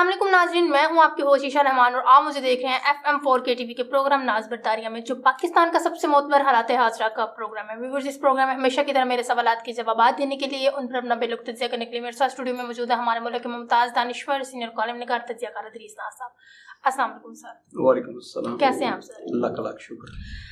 السلام علیکم ناظرین، میں ہوں آپ کی ہوسٹ عائشہ رحمان اور آپ مجھے دیکھ رہے ہیں FM4 KTV کے پروگرام ناز برطاریہ میں، جو پاکستان کا سب سے معتبر حالات حاضرہ کا پروگرام ہے۔ ویورز، اس پروگرام میں ہمیشہ کی طرح میرے سوالات کے جوابات دینے کے لیے، ان پر اپنا بے لوگ تجزیہ کرنے کے لیے میرے ساتھ اسٹوڈیو میں موجود ہے ہمارے ملک کے ممتاز دانشور سینئر کالم نگار تجزیہ کار ادریس ناز صاحب۔ السلام علیکم سر۔ وعلیکم السلام۔ کیسے ہیں آپ سر؟ اللہ کا لاکھ شکر۔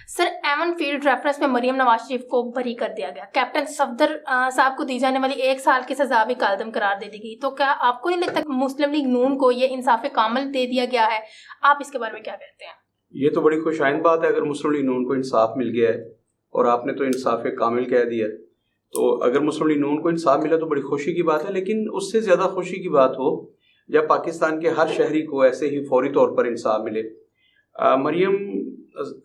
سر، ایمن فیلڈ ریفرنس میں مریم نواز شریف کو بری کر دیا گیا، کیپٹن صفدر صاحب کو دی جانے والی 1 سال کی سزا بھی کالعدم قرار دے دی گئی، تو کیا آپ کو نہیں لگتا کہ مسلم لیگ نون کو یہ انصاف کامل دے دیا گیا ہے؟ آپ اس کے بارے میں کیا کہتے ہیں؟ یہ تو بڑی خوش آئند بات ہے اگر مسلم لیگ نون کو انصاف مل گیا ہے، اور آپ نے تو انصاف کامل کہہ دیا، تو اگر مسلم لیگ نون کو انصاف ملا تو بڑی خوشی کی بات ہے، لیکن اس سے زیادہ خوشی کی بات ہو جب پاکستان کے ہر شہری کو ایسے ہی فوری طور پر انصاف ملے۔ مریم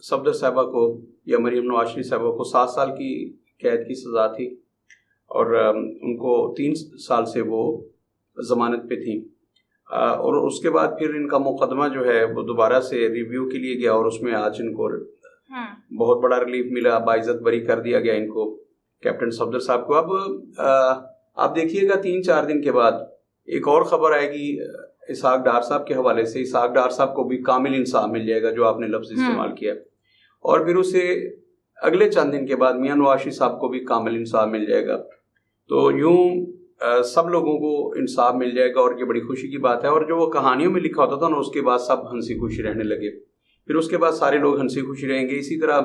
صفدر صاحبہ کو یا مریم نواز شریف صاحبہ کو 7 سال کی قید کی سزا تھی، اور ان کو 3 سال سے وہ ضمانت پہ تھیں، اور اس کے بعد پھر ان کا مقدمہ جو ہے وہ دوبارہ سے ریویو کے لیے گیا، اور اس میں آج ان کو بہت بڑا ریلیف ملا، باعزت بری کر دیا گیا ان کو، کیپٹن صفدر صاحب کو۔ اب آپ دیکھیے گا 3-4 دن کے بعد ایک اور خبر آئے گی اسحاق ڈار صاحب کے حوالے سے، اسحاق ڈار صاحب کو بھی کامل انصاف مل جائے گا، جو آپ نے لفظ استعمال کیا، اور پھر اسے اگلے چند دن کے بعد میاں نواز شریف صاحب کو بھی کامل انصاف مل جائے گا، تو یوں سب لوگوں کو انصاف مل جائے گا، اور یہ بڑی خوشی کی بات ہے۔ اور جو وہ کہانیوں میں لکھا ہوتا تھا نا، اس کے بعد سب ہنسی خوشی رہنے لگے، پھر اس کے بعد سارے لوگ ہنسی خوشی رہیں گے۔ اسی طرح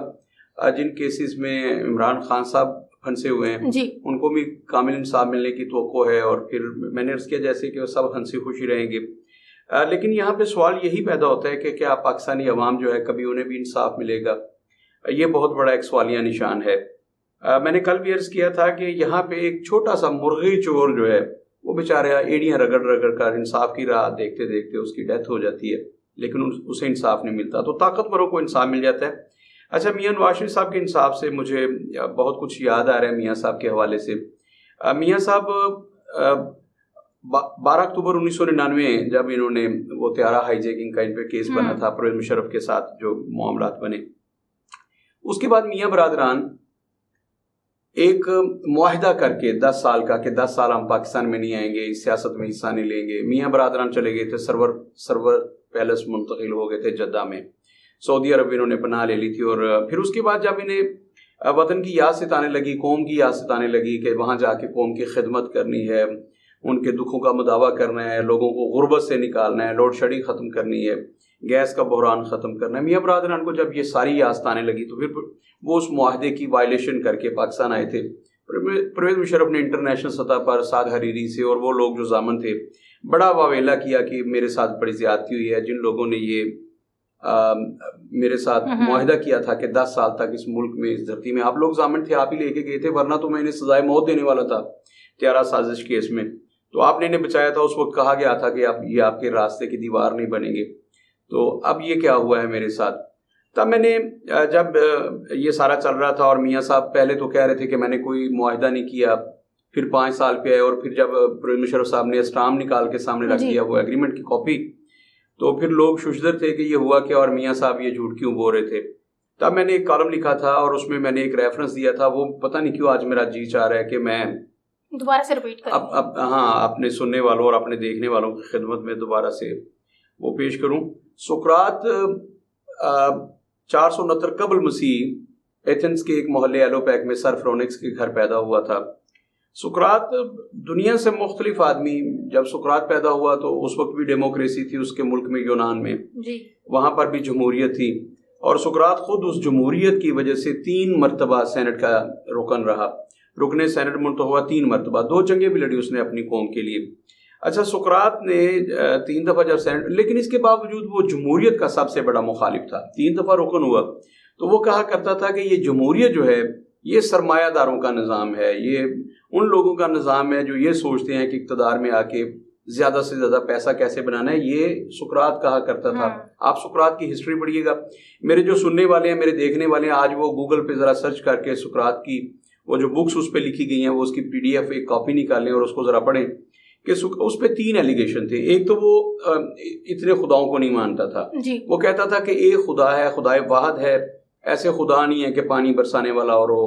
جن کیسز میں عمران خان صاحب پھنسے ہوئے ہیں ان کو بھی کامل انصاف ملنے کی توقع ہے، اور پھر میں نے عرض کیا جیسے کہ وہ سب ہنسی خوشی رہیں گے، لیکن یہاں پہ سوال یہی پیدا ہوتا ہے کہ کیا پاکستانی عوام جو ہے کبھی انہیں بھی انصاف ملے گا؟ یہ بہت بڑا ایک سوالیہ نشان ہے۔ میں نے کل بھی عرض کیا تھا کہ یہاں پہ ایک چھوٹا سا مرغی چور جو ہے وہ بیچارہ ایڑیاں رگڑ رگڑ کر انصاف کی راہ دیکھتے دیکھتے اس کی ڈیتھ ہو جاتی ہے، لیکن اسے انصاف نہیں ملتا، تو طاقتوروں کو انصاف مل جاتا ہے۔ اچھا، میاں نواز شریف صاحب کے انصاف سے مجھے بہت کچھ یاد آ رہا ہے میاں صاحب کے حوالے سے۔ میاں صاحب 12 اکتوبر 1999 جب انہوں نے وہ طیارہ ہائی جیکنگ کا ان پہ کیس بنا تھا پرویز مشرف کے ساتھ جو معاملات بنے، اس کے بعد میاں برادران ایک معاہدہ کر کے 10 سال کا کہ 10 سال ہم پاکستان میں نہیں آئیں گے، اس سیاست میں حصہ نہیں لیں گے، میاں برادران چلے گئے تھے، سرور پیلس منتقل ہو گئے تھے جدہ میں، سعودی عرب انہوں نے پناہ لے لی تھی، اور پھر اس کے بعد جب انہیں وطن کی یاد ستانے لگی، قوم کی یاد ستانے لگی کہ وہاں جا کے قوم کی خدمت کرنی ہے، ان کے دکھوں کا مداوع کرنا ہے، لوگوں کو غربت سے نکالنا ہے، لوڈ شیڈنگ ختم کرنی ہے، گیس کا بحران ختم کرنا ہے، میاں برادران کو جب یہ ساری یاد ستانے لگی تو پھر وہ اس معاہدے کی وائلیشن کر کے پاکستان آئے تھے۔ پرویز مشرف نے انٹرنیشنل سطح پر سعد حریری سے اور وہ لوگ جو ضامن تھے بڑا واویلا کیا کہ میرے ساتھ بڑی زیادتی ہوئی ہے، جن لوگوں نے یہ میرے ساتھ معاہدہ کیا تھا کہ 10 سال تک اس ملک میں اس دھرتی میں آپ لوگ ضامن تھے، آپ ہی لے کے گئے تھے، ورنہ تو میں انہیں سزائے موت دینے والا تھا طیارہ سازش کیس میں، تو آپ نے انہیں بچایا تھا۔ اس وقت کہا گیا تھا کہ یہ آپ کے راستے کی دیوار نہیں بنیں گے، تو اب یہ کیا ہوا ہے میرے ساتھ؟ تب میں نے جب یہ سارا چل رہا تھا، اور میاں صاحب پہلے تو کہہ رہے تھے کہ میں نے کوئی معاہدہ نہیں کیا، پھر 5 سال پہ آئے، اور پھر جب پرویز مشرف صاحب نے اسٹامپ نکال کے سامنے رکھ دیا وہ ایگریمنٹ کی کاپی، تو پھر لوگ ششدر تھے کہ یہ ہوا کیا، اور میاں صاحب یہ جھوٹ کیوں بول رہے تھے۔ تب میں نے ایک کالم لکھا تھا، اور اس میں نے ایک ریفرنس دیا تھا، وہ پتہ نہیں کیوں آج میرا جی چاہ رہا ہے کہ میں دوبارہ سے ریپیٹ کروں، اپنے سننے والوں اور اپنے دیکھنے والوں کی خدمت میں دوبارہ سے وہ پیش کروں۔ سقراط 469 قبل مسیح ایتھنز کے ایک محلے ایلوپیک میں سر فرونکس کے گھر پیدا ہوا تھا۔ سقراط دنیا سے مختلف آدمی، جب سقراط پیدا ہوا تو اس وقت بھی ڈیموکریسی تھی اس کے ملک میں، یونان میں، وہاں پر بھی جمہوریت تھی، اور سقراط خود اس جمہوریت کی وجہ سے 3 مرتبہ سینٹ کا رکن رہا، رکن سینٹ منتخب ہوا 3 مرتبہ، 2 جنگیں بھی لڑی اس نے اپنی قوم کے لیے۔ اچھا، سقراط نے 3 دفعہ جب سینٹ، لیکن اس کے باوجود وہ جمہوریت کا سب سے بڑا مخالف تھا، 3 دفعہ رکن ہوا، تو وہ کہا کرتا تھا کہ یہ جمہوریت جو ہے یہ سرمایہ داروں کا نظام ہے، یہ ان لوگوں کا نظام ہے جو یہ سوچتے ہیں کہ اقتدار میں آ کے زیادہ سے زیادہ پیسہ کیسے بنانا ہے، یہ سقراط کہا کرتا تھا۔ آپ سقراط کی ہسٹری پڑھیے گا، میرے جو سننے والے ہیں، میرے دیکھنے والے ہیں، آج وہ گوگل پہ ذرا سرچ کر کے سقراط کی وہ جو بکس اس پہ لکھی گئی ہیں وہ اس کی PDF ایک کاپی نکالیں اور اس کو ذرا پڑھیں کہ اس پہ 3 ایلیگیشن تھے۔ ایک تو وہ اتنے خداؤں کو نہیں مانتا تھا، وہ کہتا تھا کہ ایک خدا ہے، خدائے واحد ہے، ایسے خدا نہیں ہے کہ پانی برسانے والا اور ہو،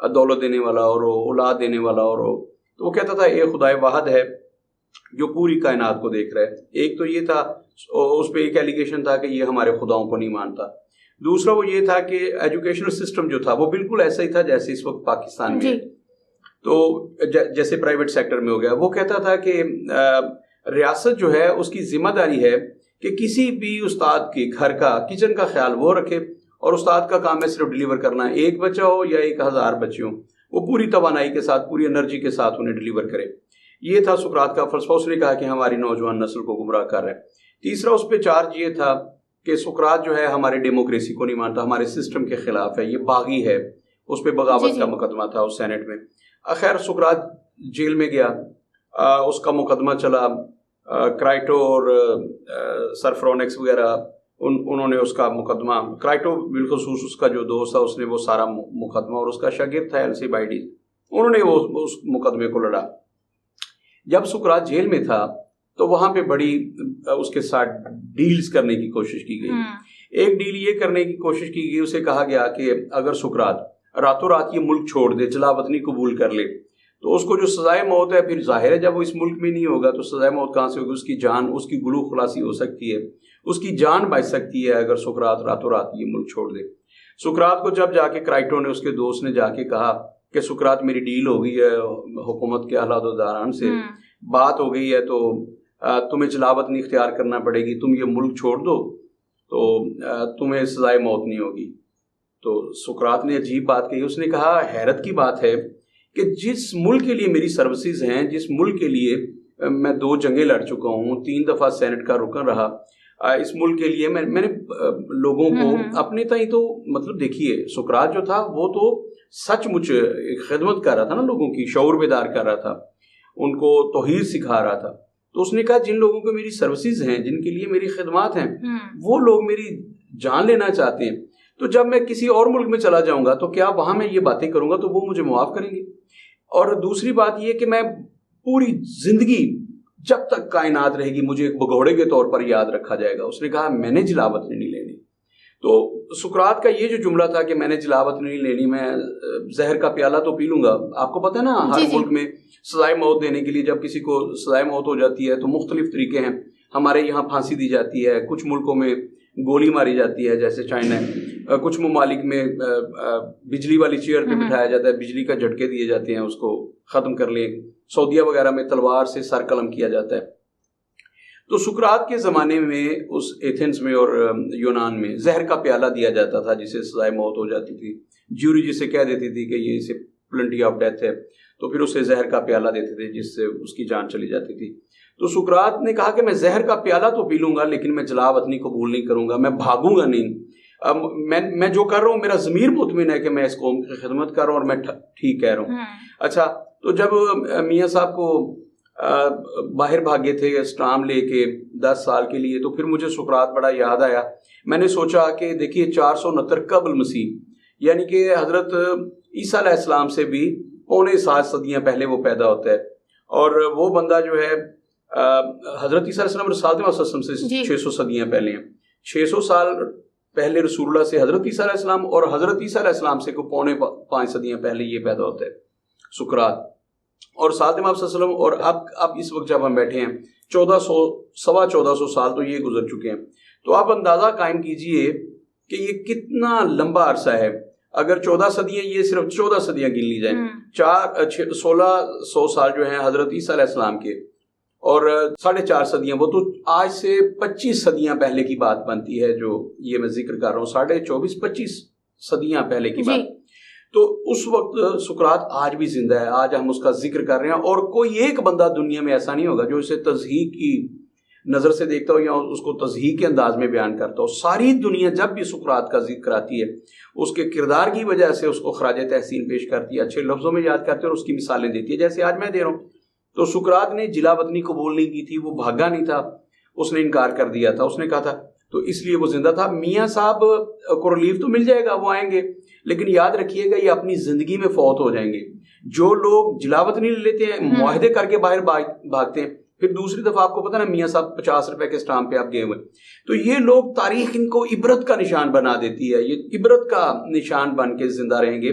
دولت دینے والا اور ہو، اولاد دینے والا اور ہو، تو وہ کہتا تھا ایک خدائے واحد ہے، جو پوری کائنات کو دیکھ رہا ہے. ایک تو یہ تھا, اس پہ ایک ایلیگیشن تھا کہ یہ ہمارے خداؤں کو نہیں مانتا. دوسرا وہ یہ تھا کہ ایجوکیشنل سسٹم جو تھا وہ بالکل ایسا ہی تھا جیسے اس وقت پاکستان میں ہے. تو جیسے پرائیویٹ سیکٹر میں ہو گیا. وہ کہتا تھا کہ ریاست جو ہے اس کی ذمہ داری ہے کہ کسی بھی استاد کے گھر کا کچن کا خیال وہ رکھے, اور استاد کا کام ہے صرف ڈلیور کرنا. ایک بچہ ہو یا 1000 بچے ہوں, وہ پوری توانائی کے ساتھ, پوری انرجی کے ساتھ انہیں ڈلیور کرے. یہ تھا سقراط کا فلسفہ. اس نے کہا کہ ہماری نوجوان نسل کو گمراہ کر رہا ہے. تیسرا اس پہ چارج یہ تھا کہ سقراط جو ہے ہمارے ڈیموکریسی کو نہیں مانتا, ہمارے سسٹم کے خلاف ہے, یہ باغی ہے. اس پہ بغاوت کا مقدمہ تھا اس سینٹ میں. خیر سقراط جیل میں گیا, اس کا مقدمہ چلا. کرائٹو اور سر فرونیکس وغیرہ انہوں نے اس کا مقدمہ, کرائٹو بالخصوص اس کا جو دوست تھا اس نے وہ سارا مقدمہ, اور اس کا شاگرد تھا السیبائیڈس, انہوں نے وہ اس مقدمے کو لڑا. جب سقراط جیل میں تھا تو وہاں پہ بڑی اس کے ساتھ ڈیلز کرنے کی کوشش کی گئی. ایک ڈیل یہ کرنے کی کوشش کی گئی, اسے کہا گیا کہ اگر سقراط راتوں رات یہ ملک چھوڑ دے, جلا وطنی قبول کر لے, تو اس کو جو سزائے موت ہے, پھر ظاہر ہے جب وہ اس ملک میں نہیں ہوگا تو سزائے موت کہاں سے ہوگی؟ اس کی جان, اس کی گلو خلاصی ہو سکتی ہے, اس کی جان بچ سکتی ہے اگر سقراط راتوں رات یہ ملک چھوڑ دے. سقراط کو جب جا کے کرائٹو نے, اس کے دوست نے جا کے کہا کہ سقراط میری ڈیل ہو گئی ہے حکومت کے اعلیٰ عہدیداران سے, بات ہو گئی ہے, تو تمہیں جلا وطنی اختیار کرنا پڑے گی, تم یہ ملک چھوڑ دو تو تمہیں سزائے موت نہیں ہوگی. تو سقراط نے عجیب بات کہی. اس نے کہا حیرت کی بات ہے کہ جس ملک کے لیے میری سروسز ہیں, جس ملک کے لیے میں 2 جنگیں لڑ چکا ہوں, 3 دفعہ سینٹ کا رکن رہا, اس ملک کے لیے میں نے لوگوں کو اپنے تئیں, تو مطلب دیکھیے سقراط جو تھا وہ تو سچ مچ خدمت کر رہا تھا نا, لوگوں کی شعور بیدار کر رہا تھا, ان کو توحید سکھا رہا تھا. تو اس نے کہا جن لوگوں کو میری سروسز ہیں, جن کے لیے میری خدمات ہیں, وہ لوگ میری جان لینا چاہتے ہیں, تو جب میں کسی اور ملک میں چلا جاؤں گا تو کیا وہاں میں یہ باتیں کروں گا تو وہ مجھے معاف کریں گے؟ اور دوسری بات یہ کہ میں پوری زندگی جب تک کائنات رہے گی مجھے ایک بگوڑے کے طور پر یاد رکھا جائے گا. اس نے کہا میں نے جلا وطنی نہیں لینی. تو سقراط کا یہ جو جملہ تھا کہ میں نے جلا وطنی نہیں لینی, میں زہر کا پیالہ تو پی لوں گا. آپ کو پتہ ہے نا ہر ملک میں سزائے موت دینے کے لیے جب کسی کو سزائے موت ہو جاتی ہے تو مختلف طریقے ہیں. ہمارے یہاں پھانسی دی جاتی ہے, کچھ ملکوں میں گولی ماری جاتی ہے جیسے چائنا ہے, کچھ ممالک میں بجلی والی چیئر پہ بٹھایا جاتا ہے, بجلی کا جھٹکے دیے جاتے ہیں اس کو ختم کر لیں. سعودیہ وغیرہ میں تلوار سے سر قلم کیا جاتا ہے. تو سقراط کے زمانے میں اس ایتھنز میں اور یونان میں زہر کا پیالہ دیا جاتا تھا جسے سزائے موت ہو جاتی تھی. جیوری جسے کہہ دیتی تھی کہ یہ اسے پلنٹی آف ڈیتھ ہے, تو پھر اسے زہر کا پیالہ دیتے تھے جس سے اس کی جان چلی جاتی تھی. تو سقراط نے کہا کہ میں زہر کا پیالہ تو پی لوں گا لیکن میں جلا وطنی قبول نہیں کروں گا, میں بھاگوں گا نہیں. میں جو کر رہا ہوں میرا ضمیر مطمئن ہے کہ میں اس قوم کی خدمت کر رہا ہوں اور میں ٹھیک کہہ رہا ہوں. اچھا, تو جب میاں صاحب کو باہر بھاگے تھے اسٹام لے کے 10 سال کے لیے, تو پھر مجھے سقراط بڑا یاد آیا. میں نے سوچا کہ دیکھیے 469 قبل مسیح, یعنی کہ حضرت عیسیٰ علیہ السلام سے بھی 7.25 صدیاں پہلے وہ پیدا ہوتا ہے, اور وہ بندہ جو ہے حضرت عیسیٰ علیہ السلام رسالت وسلم سے 600 صدیاں پہلے ہیں. 600 سال پہلے رسول اللہ سے حضرت عیسیٰ علیہ السلام, اور حضرت عیسیٰ علیہ السلام سے کو 5.25 صدیاں پہلے یہ پیدا ہوتا ہے سقراط. اور ساتھ میں آپ صلی اللہ علیہ وسلم, اور اب اس وقت جب ہم بیٹھے ہیں 1400 سال تو یہ گزر چکے ہیں. تو آپ اندازہ قائم کیجئے کہ یہ کتنا لمبا عرصہ ہے. اگر 14 صدیاں, یہ صرف 14 صدیاں گن لی جائیں, 1600 سال جو ہیں حضرت عیسیٰ علیہ السلام کے, اور 4.5 صدیاں, وہ تو آج سے 25 صدیاں پہلے کی بات بنتی ہے جو یہ میں ذکر کر رہا ہوں, 24-25 صدیاں پہلے کی بات. تو اس وقت سقراط آج بھی زندہ ہے, آج ہم اس کا ذکر کر رہے ہیں, اور کوئی ایک بندہ دنیا میں ایسا نہیں ہوگا جو اسے تضحیق کی نظر سے دیکھتا ہو یا اس کو تضحیق کے انداز میں بیان کرتا ہو. ساری دنیا جب بھی سقراط کا ذکر آتی ہے اس کے کردار کی وجہ سے اس کو خراج تحسین پیش کرتی ہے, اچھے لفظوں میں یاد کرتے ہیں اور اس کی مثالیں دیتی ہے, جیسے آج میں دے رہا ہوں. تو سقراط نے جلا وطنی قبول نہیں کی تھی, وہ بھاگا نہیں تھا, اس نے انکار کر دیا تھا. اس نے کہا تھا, تو اس لیے وہ زندہ تھا. میاں صاحب کو ریلیف تو مل جائے گا, وہ آئیں گے, لیکن یاد رکھیے گا یہ اپنی زندگی میں فوت ہو جائیں گے. جو لوگ جلا وطنی لے لیتے ہیں, معاہدے کر کے باہر بھاگتے ہیں, پھر دوسری دفعہ آپ کو پتہ نا میاں صاحب 50 روپے کے اسٹامپ پہ آپ گئے ہوئے, تو یہ لوگ تاریخ ان کو عبرت کا نشان بنا دیتی ہے, یہ عبرت کا نشان بن کے زندہ رہیں گے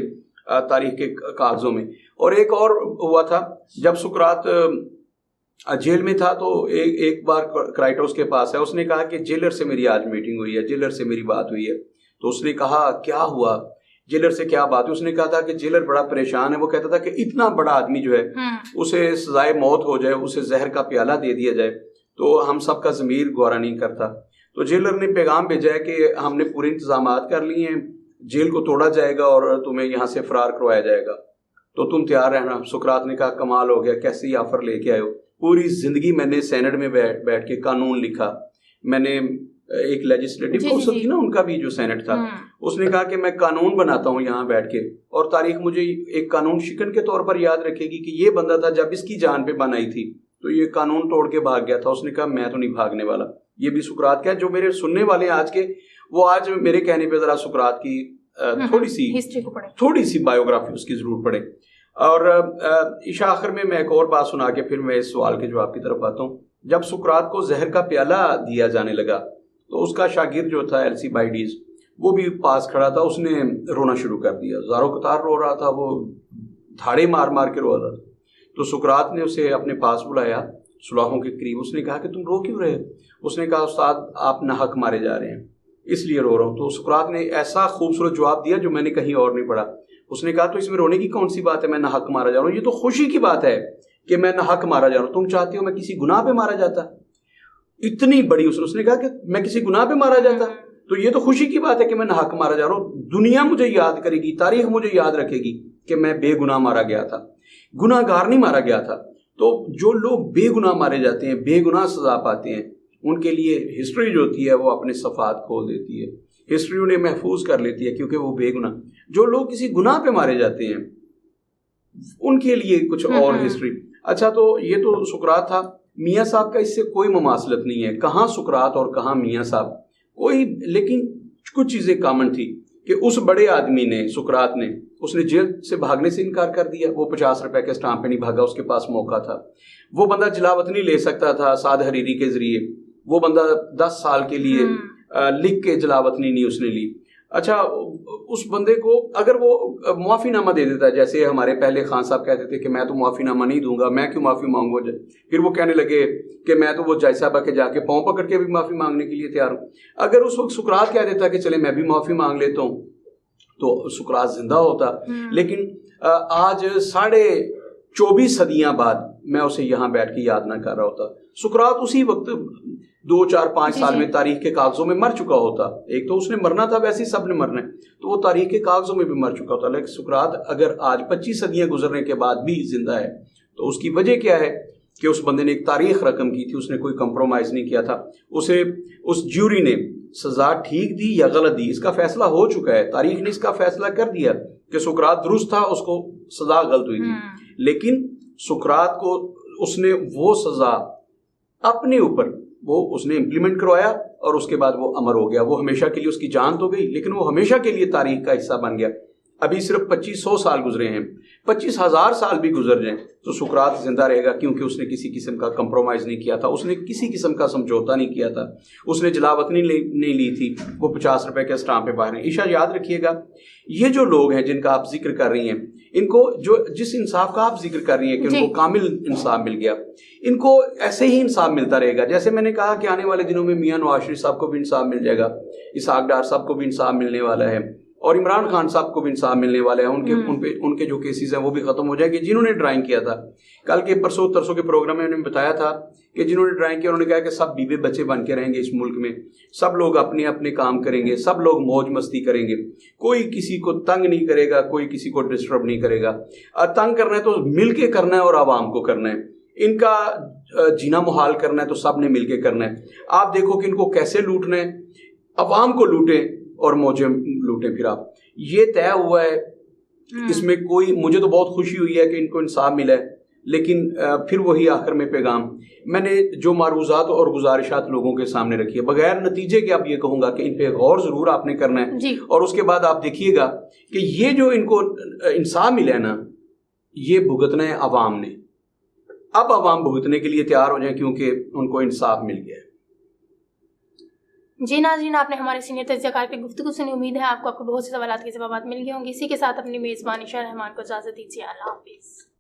تاریخ کے کاغذوں میں. اور ایک اور ہوا تھا جب سقراط جیل میں تھا تو ایک بار کرائٹو اس کے پاس ہے, اس نے کہا کہ جیلر سے میری آج میٹنگ ہوئی ہے, جیلر سے میری بات ہوئی ہے. تو اس نے کہا کیا ہوا, جیلر سے کیا بات ہے؟ اس نے کہا تھا کہ جیلر بڑا پریشان ہے, وہ کہتا تھا کہ اتنا بڑا آدمی جو ہے اسے سزائے موت ہو جائے, اسے زہر کا پیالہ دے دیا جائے تو ہم سب کا ضمیر گوارا نہیں کرتا. تو جیلر نے پیغام بھیجا ہے کہ ہم نے پورے انتظامات کر لیے ہیں, جیل کو توڑا جائے گا اور تمہیں یہاں سے فرار کروایا جائے گا, تو تم تیار رہنا. سقراط نے کہا کمال ہو گیا, کیسے ہی آفر لے کے آئے ہو. پوری زندگی میں نے سینٹ میں بیٹھ کے قانون لکھا, میں نے ایک لیجسلیٹو کونسل تھی نا ان کا بھی جو سینٹ تھا, اس نے کہا کہ میں قانون بناتا ہوں یہاں بیٹھ کے, اور تاریخ مجھے ایک قانون شکن کے طور پر یاد رکھے گی کہ یہ بندہ تھا جب اس کی جان پہ بن آئی تھی تو یہ قانون توڑ کے بھاگ گیا تھا. اس نے کہا میں تو نہیں بھاگنے والا. یہ بھی سقراط کا ہے. جو میرے سننے والے ہیں آج کے, وہ آج میرے کہنے پہ ذرا سقراط کی تھوڑی سی بایوگرافی اس کی ضرور پڑھے. اور عشاء آخر میں ایک اور بات سنا کے پھر میں اس سوال کے جواب کی طرف آتا ہوں. جب سقراط کو زہر کا پیالہ دیا جانے لگا تو اس کا شاگرد جو تھا السیبائیڈس, وہ بھی پاس کھڑا تھا, اس نے رونا شروع کر دیا, زاروں قطار رو رہا تھا, وہ دھاڑے مار مار کے رو رہا تھا. تو سقراط نے اسے اپنے پاس بلایا سلاخوں کے قریب. اس نے کہا کہ تم رو کیوں رہے؟ اس نے کہا استاد آپ ناحق مارے جا رہے ہیں اس لیے رو رہا ہوں. تو سقراط نے ایسا خوبصورت جواب دیا جو میں نے کہیں اور نہیں پڑھا. اس نے کہا تو اس میں رونے کی کون سی بات ہے, میں ناحق مارا جا رہا ہوں, یہ تو خوشی کی بات ہے کہ میں ناحق مارا جا رہا ہوں. تم چاہتے ہو میں کسی گناہ پہ مارا جاتا؟ اتنی بڑی اس نے کہا کہ میں کسی گناہ پہ مارا جاتا, تو یہ تو خوشی کی بات ہے کہ میں ناحق مارا جا رہا ہوں. دنیا مجھے یاد کرے گی, تاریخ مجھے یاد رکھے گی کہ میں بے گناہ مارا گیا تھا, گناہ گار نہیں مارا گیا تھا. تو جو لوگ بے گناہ مارے جاتے ہیں, بے گناہ سزا پاتے ہیں, ان کے لیے ہسٹری جو ہوتی ہے وہ اپنے صفحات کھول دیتی ہے, ہسٹری انہیں محفوظ کر لیتی ہے کیونکہ وہ بے گناہ. جو لوگ کسی گناہ پہ مارے جاتے ہیں ان کے لیے کچھ اور ہسٹری. اچھا تو یہ تو سقراط تھا. میاں صاحب کا اس سے کوئی مماثلت نہیں ہے, کہاں سقراط اور کہاں میاں صاحب, کوئی, لیکن کچھ چیزیں کامن تھی کہ اس بڑے آدمی نے, سقراط نے, اس نے جیل سے بھاگنے سے انکار کر دیا. وہ 50 روپے کے اسٹامپ پہ نہیں بھاگا, اس کے پاس موقع تھا. وہ بندہ جلاوطنی لے سکتا تھا سعد حریری کے ذریعے, وہ بندہ 10 سال کے لیے لکھ کے جلاوطنی نہیں اس نے لی. اچھا اس بندے کو اگر وہ معافی نامہ دے دیتا ہے, جیسے ہمارے پہلے خان صاحب کہتے تھے کہ میں تو معافی نامہ نہیں دوں گا, میں کیوں معافی مانگوں, پھر وہ کہنے لگے کہ میں تو وہ جج صاحبہ کے جا کے پاؤں پکڑ کے بھی معافی مانگنے کے لیے تیار ہوں. اگر اس وقت سقراط کہہ دیتا کہ چلے میں بھی معافی مانگ لیتا ہوں تو سقراط زندہ ہوتا. لیکن آج 24.5 صدیاں بعد میں اسے یہاں بیٹھ کے یاد نہ کر رہا ہوتا. سقراط اسی وقت 2, 4, 5 سال میں تاریخ کے کاغذوں میں مر چکا ہوتا. ایک تو اس نے مرنا تھا, ویسے ہی سب نے مرنا ہے, تو وہ تاریخ کے کاغذوں میں بھی مر چکا ہوتا. لیکن سقراط اگر آج 25 صدیاں گزرنے کے بعد بھی زندہ ہے تو اس کی وجہ کیا ہے کہ اس بندے نے ایک تاریخ رقم کی تھی, اس نے کوئی کمپرومائز نہیں کیا تھا. اسے اس جیوری نے سزا ٹھیک دی یا غلط دی, اس کا فیصلہ ہو چکا ہے, تاریخ نے اس کا فیصلہ کر دیا کہ سقراط درست تھا, اس کو سزا غلط ہوئی تھی. لیکن سقراط کو اس نے وہ سزا اپنے اوپر وہ اس نے امپلیمنٹ کروایا اور اس کے بعد وہ امر ہو گیا. وہ ہمیشہ کے لیے, اس کی جان تو گئی لیکن وہ ہمیشہ کے لیے تاریخ کا حصہ بن گیا. ابھی صرف 2500 سال گزرے ہیں, 25,000 سال بھی گزر جائیں تو سقراط زندہ رہے گا, کیونکہ اس نے کسی قسم کا کمپرومائز نہیں کیا تھا, اس نے کسی قسم کا سمجھوتا نہیں کیا تھا, اس نے جلاوطنی نہیں لی تھی. وہ 50 روپے کے اسٹامپ پہ باہر ہیں. عشاء یاد رکھیے گا, یہ جو لوگ ہیں جن کا آپ ذکر کر رہی ہیں, ان کو جس انصاف کا آپ ذکر کر رہی ہیں کہ ان کو کامل انصاف مل گیا, ان کو ایسے ہی انصاف ملتا رہے گا. جیسے میں نے کہا کہ آنے والے دنوں میں میاں نواز شریف صاحب کو بھی انصاف مل جائے گا, اسحاق ڈار صاحب کو بھی انصاف ملنے والا ہے, اور عمران خان صاحب کو بھی انصاف ملنے والا ہے. ان کے جو کیسز ہیں وہ بھی ختم ہو جائیں گے. جنہوں نے ڈرائنگ کیا تھا, کل کے پرسوں ترسوں کے پروگرام میں انہوں نے بتایا تھا کہ جنہوں نے ڈرائنگ کیا انہوں نے کہا کہ سب بیوے بچے بن کے رہیں گے اس ملک میں, سب لوگ اپنے اپنے کام کریں گے, سب لوگ موج مستی کریں گے, کوئی کسی کو تنگ نہیں کرے گا, کوئی کسی کو ڈسٹرب نہیں کرے گا. تنگ کرنا ہے تو مل کے کرنا ہے اور عوام کو کرنا ہے. ان کا جینا محال کرنا ہے تو سب نے مل کے کرنا ہے. آپ دیکھو کہ ان کو کیسے لوٹنا ہے, عوام کو لوٹیں اور موجیں لوٹیں. پھر آپ یہ طے ہوا ہے, اس میں کوئی, مجھے تو بہت خوشی ہوئی ہے کہ ان کو انصاف ملا ہے. لیکن پھر وہی آخر میں پیغام میں نے جو معروضات اور گزارشات لوگوں کے سامنے رکھی ہے, بغیر نتیجے کے اب یہ کہوں گا کہ ان پہ غور ضرور آپ نے کرنا ہے. اور اس کے بعد آپ دیکھیے گا کہ یہ جو ان کو انصاف ملا ہے نا, یہ بھگتنا ہے عوام نے. اب عوام بھگتنے کے لیے تیار ہو جائیں کیونکہ ان کو انصاف مل گیا ہے. جی ناظرین, آپ نے ہمارے سینئر تجزیہ کار کی گفتگو سنی. امید ہے آپ کو بہت سے سوالات کے جوابات مل گئے ہوں گے. اسی کے ساتھ اپنی میزبان عشاء رحمان کو اجازت دیجیے. اللہ حافظ.